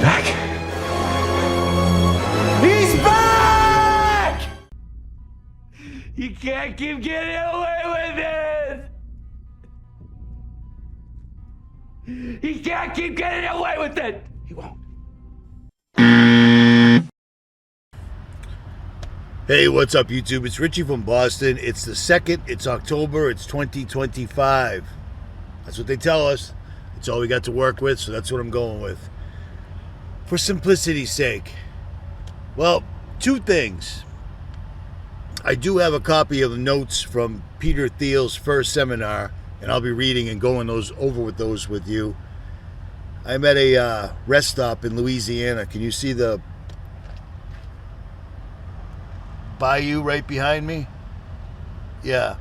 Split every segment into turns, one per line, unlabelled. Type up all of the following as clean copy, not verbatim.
back. He's back! You can't keep getting away with it! He can't keep getting away with it! He won't.
Hey, what's up, YouTube? It's Richie from Boston. It's the 2nd. It's October. It's 2025. That's what they tell us. It's all we got to work with, so that's what I'm going with. For simplicity's sake. Well, two things. I do have a copy of the notes from Peter Thiel's first seminar, and I'll be reading and going over with you. I'm at a rest stop in Louisiana. Can you see the bayou right behind me? Yeah.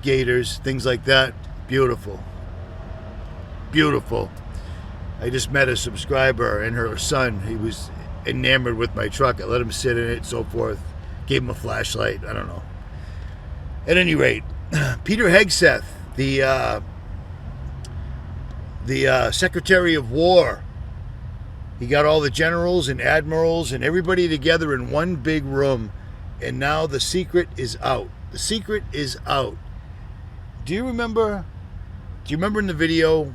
Gators, things like that. Beautiful. Beautiful. I just met a subscriber and her son. He was enamored with my truck. I let him sit in it, so forth. Gave him a flashlight. I don't know. At any rate, Peter Hegseth, the Secretary of War, he got all the generals and admirals and everybody together in one big room, and now the secret is out. The secret is out. Do you remember in the video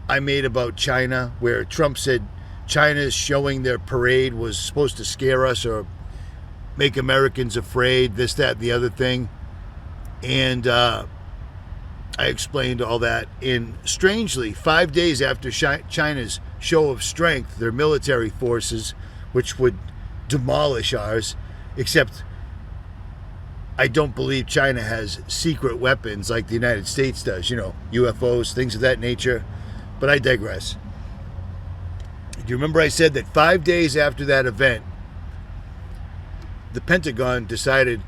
I made about China where Trump said China's showing their parade was supposed to scare us or make Americans afraid, this, that, and the other thing? And I explained all that. And strangely, 5 days after China's show of strength, their military forces, which would demolish ours, except I don't believe China has secret weapons like the United States does, you know, UFOs, things of that nature. But I digress. Do you remember I said that 5 days after that event, the Pentagon decided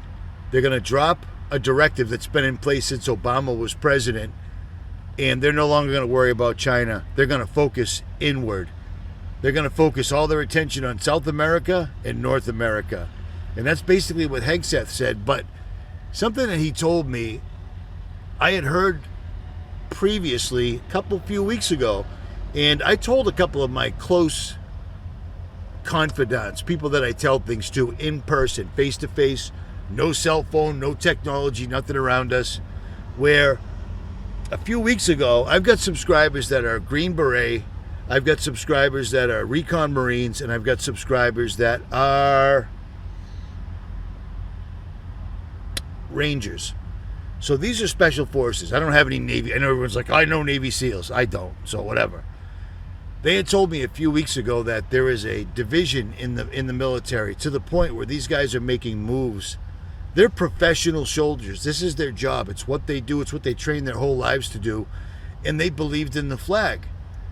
they're going to drop a directive that's been in place since Obama was president, and they're no longer going to worry about China. They're going to focus inward. They're going to focus all their attention on South America and North America. And that's basically what Hegseth said. But something that he told me, I had heard previously, a few weeks ago, and I told a couple of my close confidants, people that I tell things to in person, face to face, no cell phone, no technology, nothing around us, where a few weeks ago, I've got subscribers that are Green Beret, I've got subscribers that are Recon Marines, and I've got subscribers that are Rangers. So these are special forces. I don't have any Navy. I know everyone's like, I know Navy SEALs. I don't, so whatever. They had told me a few weeks ago that there is a division in the military to the point where these guys are making moves. They're professional soldiers. This is their job. It's what they do. It's what they train their whole lives to do. And they believed in the flag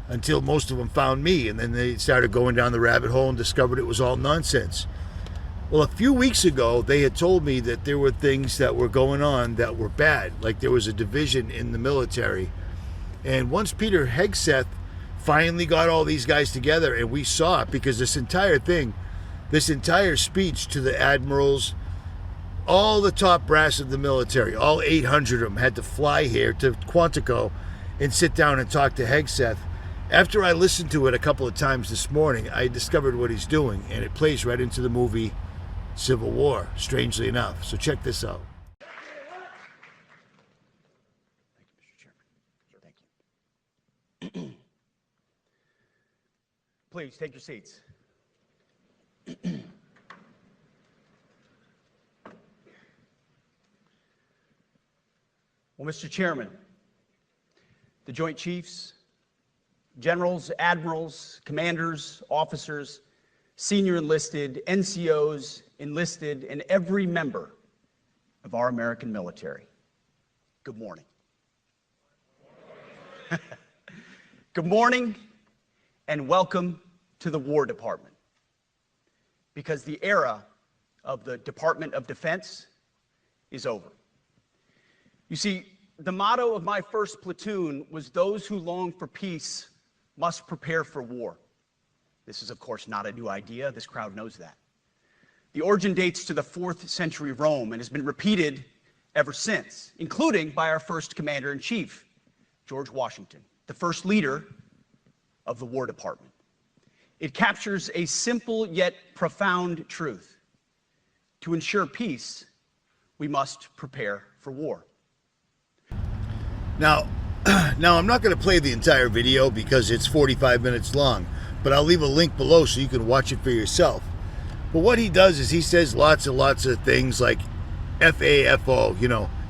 until most of them found me. And then they started going down the rabbit hole and discovered it was all nonsense. Well, a few weeks ago, they had told me that there were things that were going on that were bad. Like there was a division in the military. And once Peter Hegseth finally got all these guys together, and we saw it, because this entire thing, this entire speech to the admirals, all the top brass of the military, all 800 of them, had to fly here to Quantico and sit down and talk to Hegseth. After I listened to it a couple of times this morning, I discovered what he's doing, and it plays right into the movie Civil War, strangely enough. So check this out.
Thank you, Mr. Chairman. Thank you. Please take your seats. Well, Mr. Chairman, the Joint Chiefs, Generals, Admirals, Commanders, Officers, Senior Enlisted, NCOs, Enlisted, and every member of our American military, good morning. Good morning, and welcome to the War Department, because the era of the Department of Defense is over. You see, the motto of my first platoon was, "Those who long for peace must prepare for war." This is, of course, not a new idea. This crowd knows that. The origin dates to the 4th century Rome and has been repeated ever since, including by our first commander-in-chief, George Washington, the first leader of the War Department. It captures a simple yet profound truth. To ensure peace, we must prepare for war.
Now, I'm not going to play the entire video because it's 45 minutes long, but I'll leave a link below so you can watch it for yourself. But what he does is he says lots and lots of things like F-A-F-O,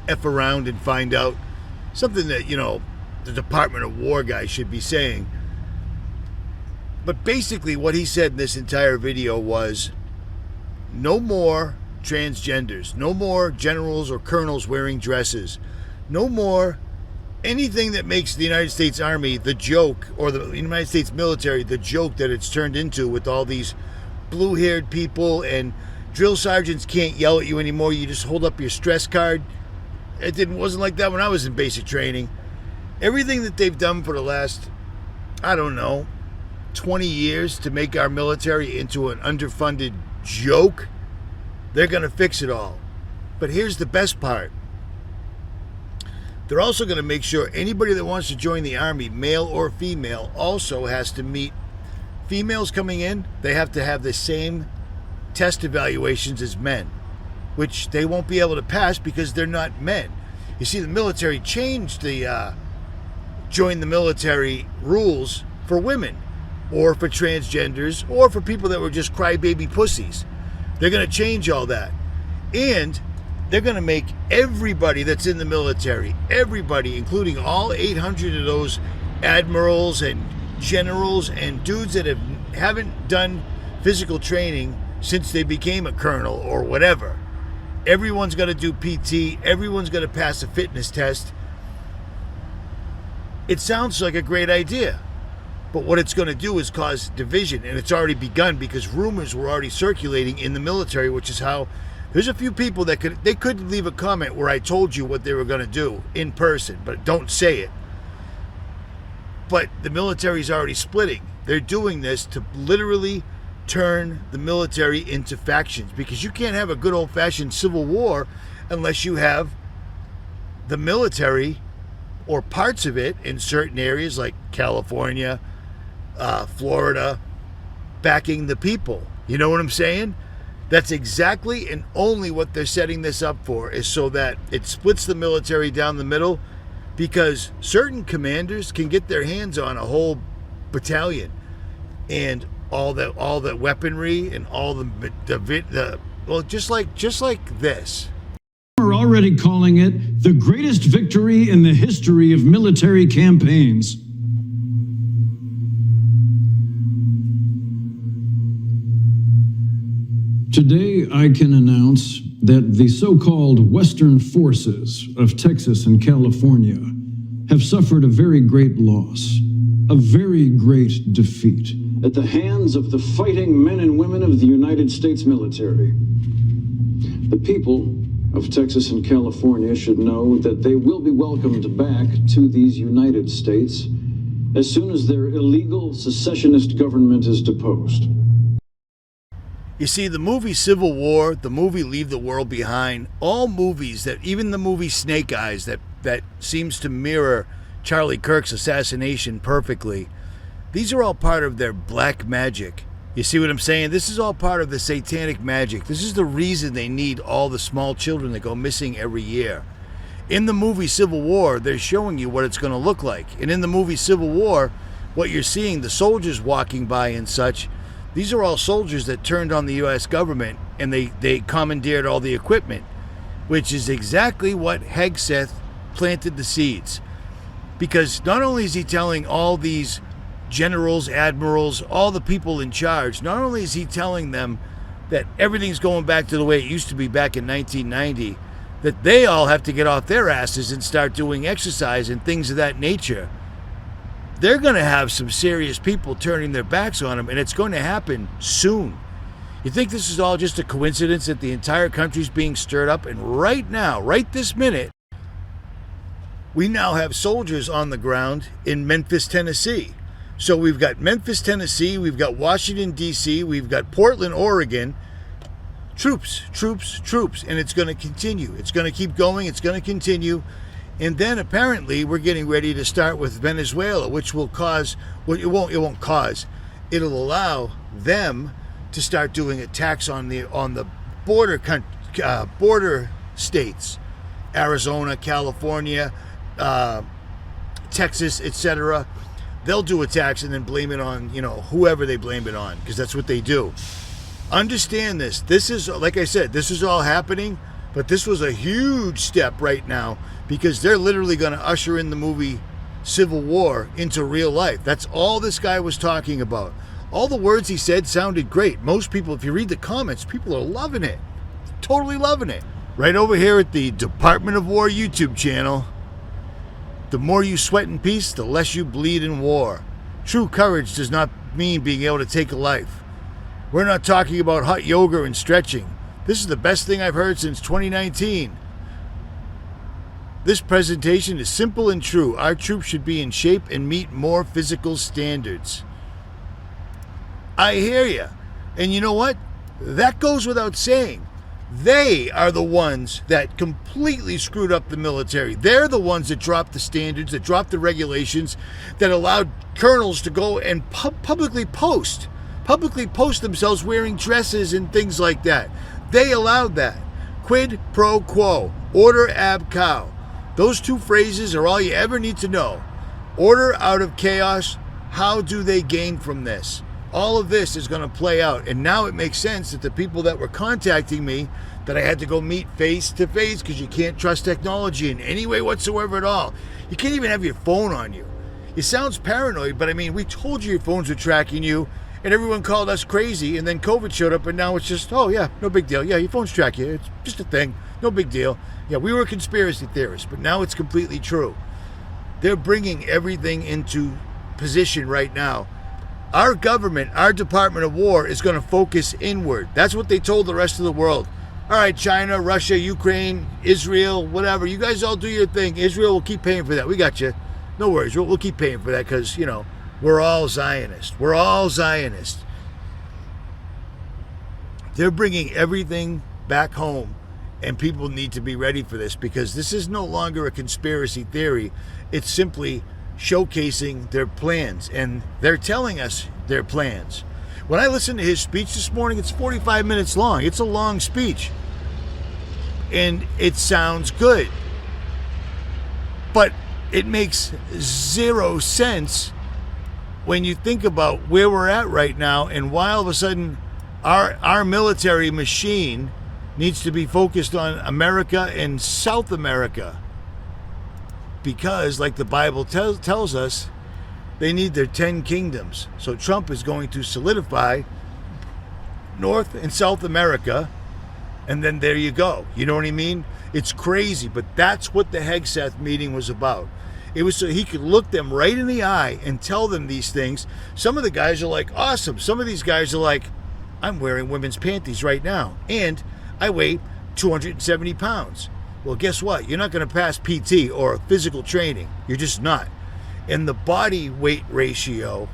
F around and find out. Something that, the Department of War guy should be saying. But basically what he said in this entire video was no more transgenders, no more generals or colonels wearing dresses, no more anything that makes the United States Army the joke, or the United States military the joke that it's turned into with all these blue-haired people, and drill sergeants can't yell at you anymore. You just hold up your stress card. Wasn't like that when I was in basic training. Everything that they've done for the last, 20 years to make our military into an underfunded joke, they're going to fix it all. But here's the best part. They're also going to make sure anybody that wants to join the Army, male or female, also has to meet females coming in. They have to have the same test evaluations as men, which they won't be able to pass because they're not men. You see, the military changed the join the military rules for women, or for transgenders, or for people that were just crybaby pussies. They're going to change all that. And they're going to make everybody that's in the military, everybody, including all 800 of those admirals and generals and dudes that haven't done physical training since they became a colonel or whatever. Everyone's going to do PT. Everyone's going to pass a fitness test. It sounds like a great idea. But what it's going to do is cause division, and it's already begun because rumors were already circulating in the military, which is how there's a few people that could leave a comment where I told you what they were going to do in person, but don't say it. But the military's already splitting. They're doing this to literally turn the military into factions, because you can't have a good old-fashioned civil war unless you have the military or parts of it in certain areas like California, Florida, backing the people. You know what I'm saying? That's exactly and only what they're setting this up for, is so that it splits the military down the middle, because certain commanders can get their hands on a whole battalion and all the weaponry and all just like this.
We're already calling it the greatest victory in the history of military campaigns. Today, I can announce that the so-called Western forces of Texas and California have suffered a very great loss, a very great defeat at the hands of the fighting men and women of the United States military. The people of Texas and California should know that they will be welcomed back to these United States as soon as their illegal secessionist government is deposed.
You see, the movie Civil War, the movie Leave the World Behind, all movies that, even the movie Snake Eyes that seems to mirror Charlie Kirk's assassination perfectly, these are all part of their black magic. You see what I'm saying? This is all part of the satanic magic. This is the reason they need all the small children that go missing every year. In the movie Civil War, they're showing you what it's going to look like. And in the movie Civil War, what you're seeing, the soldiers walking by and such, these are all soldiers that turned on the U.S. government, and they commandeered all the equipment, which is exactly what Hegseth planted the seeds. Because not only is he telling all these generals, admirals, all the people in charge, not only is he telling them that everything's going back to the way it used to be back in 1990, that they all have to get off their asses and start doing exercise and things of that nature. They're going to have some serious people turning their backs on them, and it's going to happen soon. You think this is all just a coincidence that the entire country's being stirred up? And right now, right this minute, we now have soldiers on the ground in Memphis, Tennessee. So we've got Memphis, Tennessee, we've got Washington, D.C., we've got Portland, Oregon. Troops, troops, troops. And it's going to continue. It's going to keep going. It's going to continue. And then apparently we're getting ready to start with Venezuela, which will cause, well, it won't cause. it'll allow them to start doing attacks on the border states, Arizona, California, Texas, etc. They'll do attacks and then blame it on, whoever they blame it on, because that's what they do. Understand this. This is, like I said, this is all happening, but this was a huge step right now, because they're literally going to usher in the movie Civil War into real life. That's all this guy was talking about. All the words he said sounded great. Most people, if you read the comments, people are loving it. Totally loving it. Right over here at the Department of War YouTube channel. The more you sweat in peace, the less you bleed in war. True courage does not mean being able to take a life. We're not talking about hot yoga and stretching. This is the best thing I've heard since 2019. This presentation is simple and true. Our troops should be in shape and meet more physical standards. I hear you. And you know what? That goes without saying. They are the ones that completely screwed up the military. They're the ones that dropped the standards, that dropped the regulations, that allowed colonels to go and publicly post themselves wearing dresses and things like that. They allowed that. Quid pro quo. Order ab cow. Those two phrases are all you ever need to know. Order out of chaos. How do they gain from this? All of this is going to play out. And now it makes sense that the people that were contacting me, that I had to go meet face to face, because you can't trust technology in any way whatsoever at all. You can't even have your phone on you. It sounds paranoid, but I mean, we told you your phones were tracking you, and everyone called us crazy, and then COVID showed up, and now it's just, oh yeah, no big deal. Yeah, your phone's track you. It's just a thing. No big deal. Yeah, we were conspiracy theorists, but now it's completely true. They're bringing everything into position right now. Our government, our Department of War, is going to focus inward. That's what they told the rest of the world. All right, China, Russia, Ukraine, Israel, whatever. You guys all do your thing. Israel will keep paying for that. We got you. No worries. We'll keep paying for that because, we're all Zionists. We're all Zionists. They're bringing everything back home, and people need to be ready for this, because this is no longer a conspiracy theory. It's simply showcasing their plans, and they're telling us their plans. When I listened to his speech this morning, it's 45 minutes long. It's a long speech, and it sounds good, but it makes zero sense when you think about where we're at right now, and why all of a sudden our military machine needs to be focused on America and South America. Because, like the Bible tells us, they need their 10 kingdoms. So Trump is going to solidify North and South America, and then there you go. You know what I mean? It's crazy, but that's what the Hegseth meeting was about. It was so he could look them right in the eye and tell them these things. Some of the guys are like, awesome. Some of these guys are like, I'm wearing women's panties right now, and I weigh 270 pounds. Well, guess what? You're not going to pass PT or physical training. You're just not. And the body weight ratio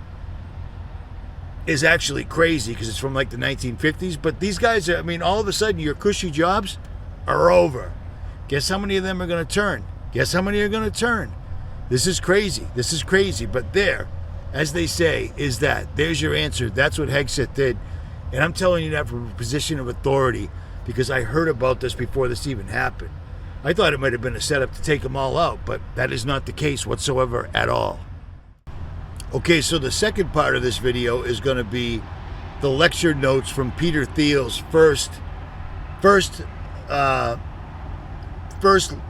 is actually crazy, because it's from like the 1950s. But these guys, all of a sudden, your cushy jobs are over. Guess how many of them are going to turn? Guess how many are going to turn? This is crazy. This is crazy. But there, as they say, is that. There's your answer. That's what Hegseth did. And I'm telling you that from a position of authority, because I heard about this before this even happened. I thought it might have been a setup to take them all out, but that is not the case whatsoever at all. Okay, so the second part of this video is going to be the lecture notes from Peter Thiel's first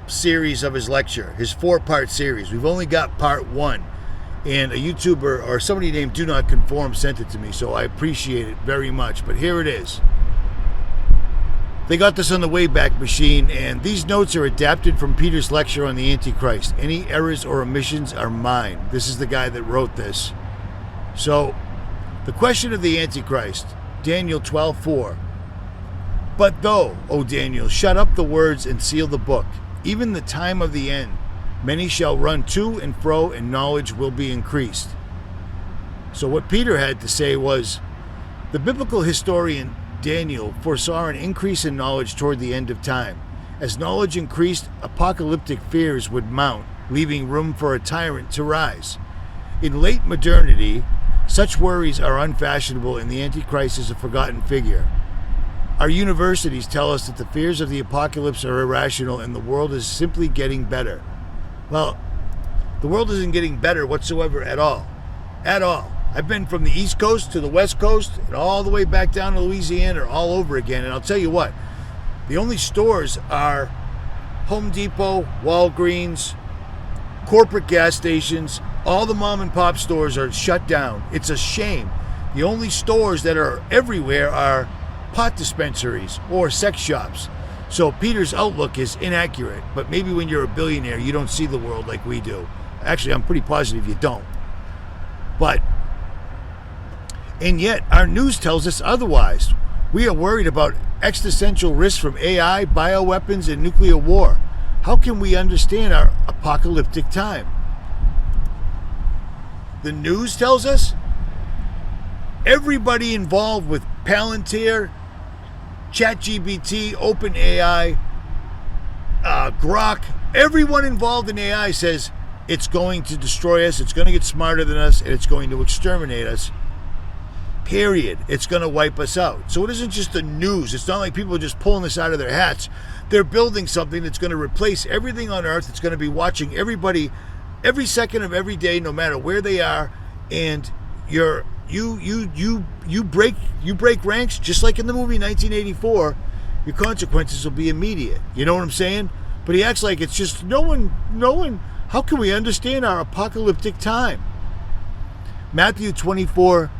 series of his lecture, his 4-part series. We've only got part 1, and a YouTuber or somebody named Do Not Conform sent it to me, so I appreciate it very much. But here it is. They got this on the Wayback Machine, and these notes are adapted from Peter's lecture on the Antichrist. Any errors or omissions are mine. This is the guy that wrote this. So, the question of the Antichrist, Daniel 12:4. But though, O Daniel, shut up the words and seal the book, even the time of the end, many shall run to and fro, and knowledge will be increased. So what Peter had to say was, the biblical historian Daniel foresaw an increase in knowledge toward the end of time. As knowledge increased, apocalyptic fears would mount, leaving room for a tyrant to rise. In late modernity, Such worries are unfashionable, and the Antichrist is a forgotten figure. Our universities tell us that the fears of the apocalypse are irrational and the world is simply getting better. Well, the world isn't getting better whatsoever at all. At all. I've been from the East Coast to the West Coast and all the way back down to Louisiana, all over again. And I'll tell you what, the only stores are Home Depot, Walgreens, corporate gas stations. All the mom and pop stores are shut down. It's a shame. The only stores that are everywhere are pot dispensaries or sex shops. So Peter's outlook is inaccurate, but maybe when you're a billionaire, you don't see the world like we do. Actually, I'm pretty positive you don't. And yet, our news tells us otherwise. We are worried about existential risks from AI, bioweapons, and nuclear war. How can we understand our apocalyptic time? The news tells us everybody involved with Palantir, ChatGPT, OpenAI, Grok, everyone involved in AI says it's going to destroy us, it's going to get smarter than us, and it's going to exterminate us. Period. It's going to wipe us out. So it isn't just the news. It's not like people are just pulling this out of their hats. They're building something that's going to replace everything on Earth. It's going to be watching everybody every second of every day, no matter where they are. And you break ranks, just like in the movie 1984. Your consequences will be immediate. You know what I'm saying? But he acts like it's just no one. How can we understand our apocalyptic time? Matthew 24:35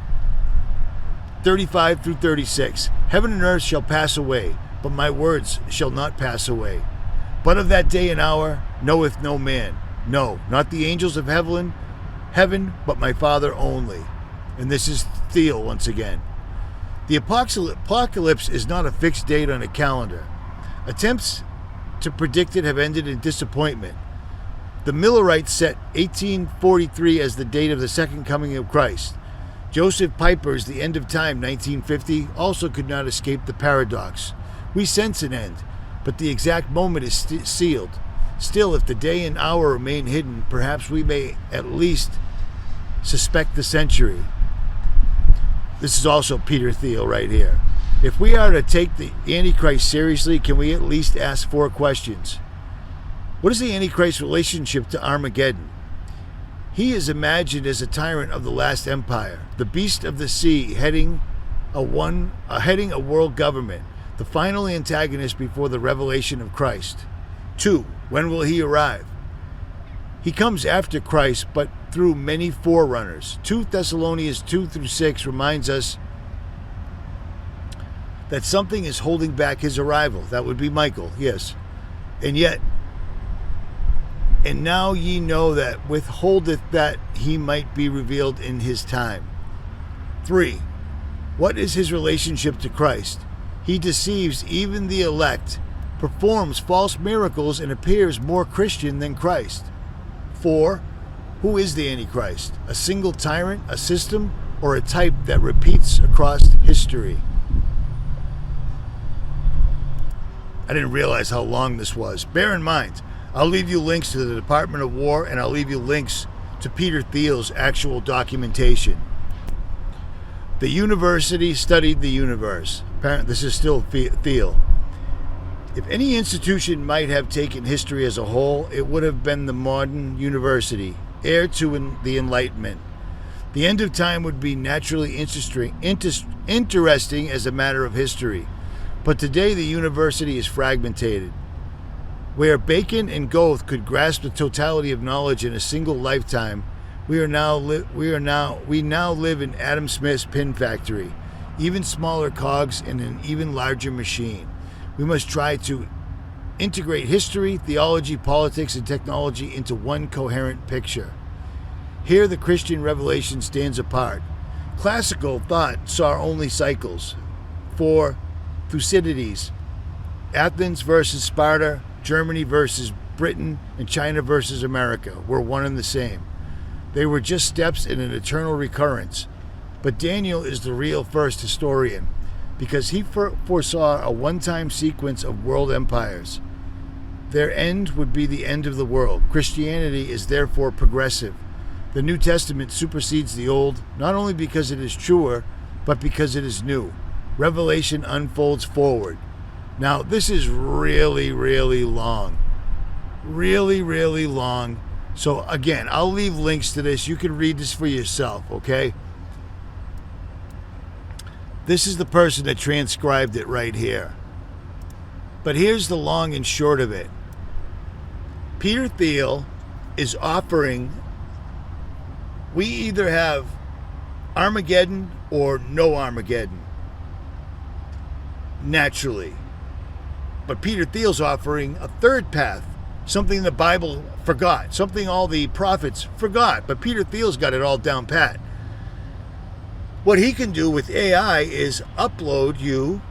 through 36. Heaven and earth shall pass away, but my words shall not pass away. But of that day and hour knoweth no man. No, not the angels of heaven, but my Father only. And this is Thiel once again. The apocalypse is not a fixed date on a calendar. Attempts to predict it have ended in disappointment. The Millerites set 1843 as the date of the second coming of Christ. Joseph Piper's The End of Time, 1950, also could not escape the paradox. We sense an end, but the exact moment is sealed. Still, if the day and hour remain hidden, perhaps we may at least suspect the century. This is also Peter Thiel right here. If we are to take the Antichrist seriously, can we at least ask 4 questions? What is the Antichrist's relationship to Armageddon? He is imagined as a tyrant of the last empire, the beast of the sea heading a world government, the final antagonist before the revelation of Christ. 2. When will he arrive? He comes after Christ, but through many forerunners. 2 Thessalonians 2-6 reminds us that something is holding back his arrival. That would be Michael, yes. And now ye know that withholdeth that he might be revealed in his time. 3. What is his relationship to Christ? He deceives even the elect, performs false miracles, and appears more Christian than Christ. 4. Who is the Antichrist? A single tyrant, a system, or a type that repeats across history? I didn't realize how long this was. Bear in mind, I'll leave you links to the Department of War, and I'll leave you links to Peter Thiel's actual documentation. The university studied the universe. Apparently, this is still Thiel. If any institution might have taken history as a whole, it would have been the modern university, heir to the Enlightenment. The end of time would be naturally interesting as a matter of history. But today the university is fragmented. Where Bacon and Goethe could grasp the totality of knowledge in a single lifetime, we now live in Adam Smith's pin factory, even smaller cogs in an even larger machine. We must try to integrate history, theology, politics, and technology into one coherent picture. Here the Christian revelation stands apart. Classical thought saw only cycles. 4 Thucydides, Athens versus Sparta, Germany versus Britain, and China versus America were one and the same. They were just steps in an eternal recurrence. But Daniel is the real first historian, because he foresaw a one-time sequence of world empires. Their end would be the end of the world. Christianity is therefore progressive. The New Testament supersedes the Old, not only because it is truer, but because it is new. Revelation unfolds forward. Now, this is really, really long. Really, really long. So, again, I'll leave links to this. You can read this for yourself, okay? This is the person that transcribed it right here. But here's the long and short of it. Peter Thiel is offering, we either have Armageddon or no Armageddon. Naturally. But Peter Thiel's offering a third path, something the Bible forgot, something all the prophets forgot, but Peter Thiel's got it all down pat. What he can do with AI is upload you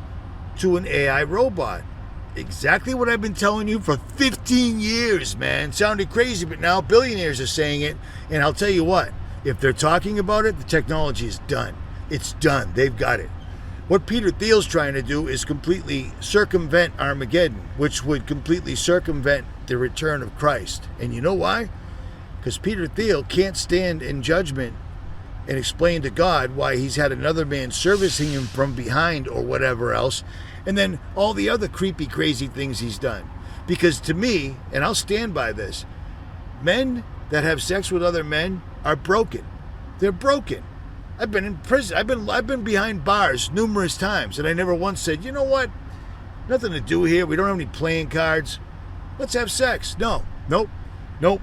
to an AI robot. Exactly what I've been telling you for 15 years, man. Sounded crazy, but now billionaires are saying it, and I'll tell you what, if they're talking about it, the technology is done. It's done. They've got it. What Peter Thiel's trying to do is completely circumvent Armageddon, which would completely circumvent the return of Christ. And you know why? Because Peter Thiel can't stand in judgment and explain to God why he's had another man servicing him from behind or whatever else, and then all the other creepy, crazy things he's done. Because to me, and I'll stand by this, men that have sex with other men are broken. They're broken. I've been in prison. I've been behind bars numerous times, and I never once said, you know what? Nothing to do here. We don't have any playing cards. Let's have sex. No. Nope.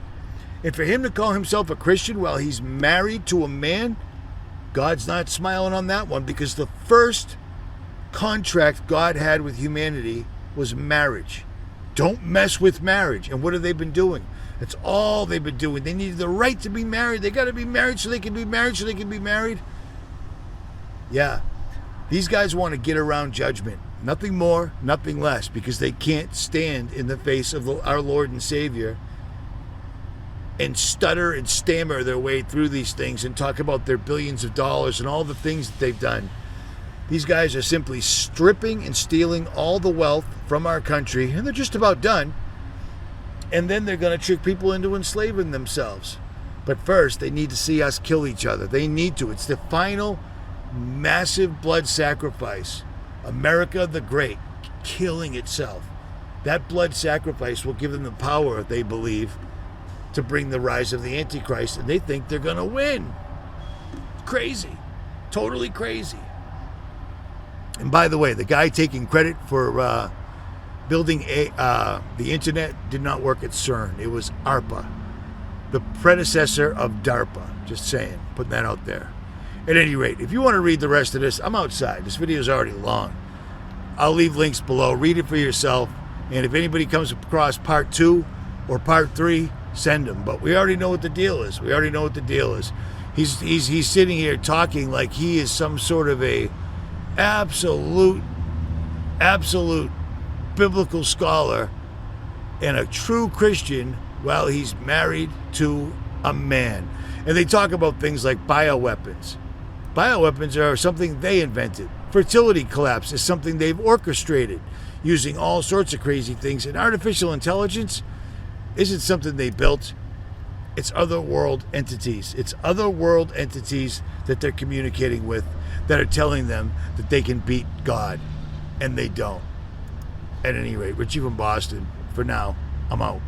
And for him to call himself a Christian while he's married to a man, God's not smiling on that one, because the first contract God had with humanity was marriage. Don't mess with marriage. And what have they been doing? That's all they've been doing. They needed the right to be married. They got to be married so they can be married so they can be married. Yeah. These guys want to get around judgment. Nothing more, nothing less, because they can't stand in the face of our Lord and Savior and stutter and stammer their way through these things and talk about their billions of dollars and all the things that they've done. These guys are simply stripping and stealing all the wealth from our country, and they're just about done. And then they're going to trick people into enslaving themselves. But first, they need to see us kill each other. They need to. It's the final massive blood sacrifice. America the Great, killing itself. That blood sacrifice will give them the power, they believe, to bring the rise of the Antichrist, and they think they're going to win. Crazy. Totally crazy. And by the way, the guy taking credit for building the internet did not work at CERN. It was ARPA, the predecessor of DARPA. Just saying, putting that out there. At any rate, if you want to read the rest of this, I'm outside. This video is already long. I'll leave links below. Read it for yourself. And if anybody comes across part 2 or part 3, send them. But we already know what the deal is. We already know what the deal is. He's sitting here talking like he is some sort of a absolute biblical scholar and a true Christian while he's married to a man. And they talk about things like bioweapons. Bioweapons are something they invented. Fertility collapse is something they've orchestrated using all sorts of crazy things. And artificial intelligence isn't something they built. It's other world entities. It's other world entities that they're communicating with that are telling them that they can beat God. And they don't. At any rate, Richie from Boston. For now, I'm out.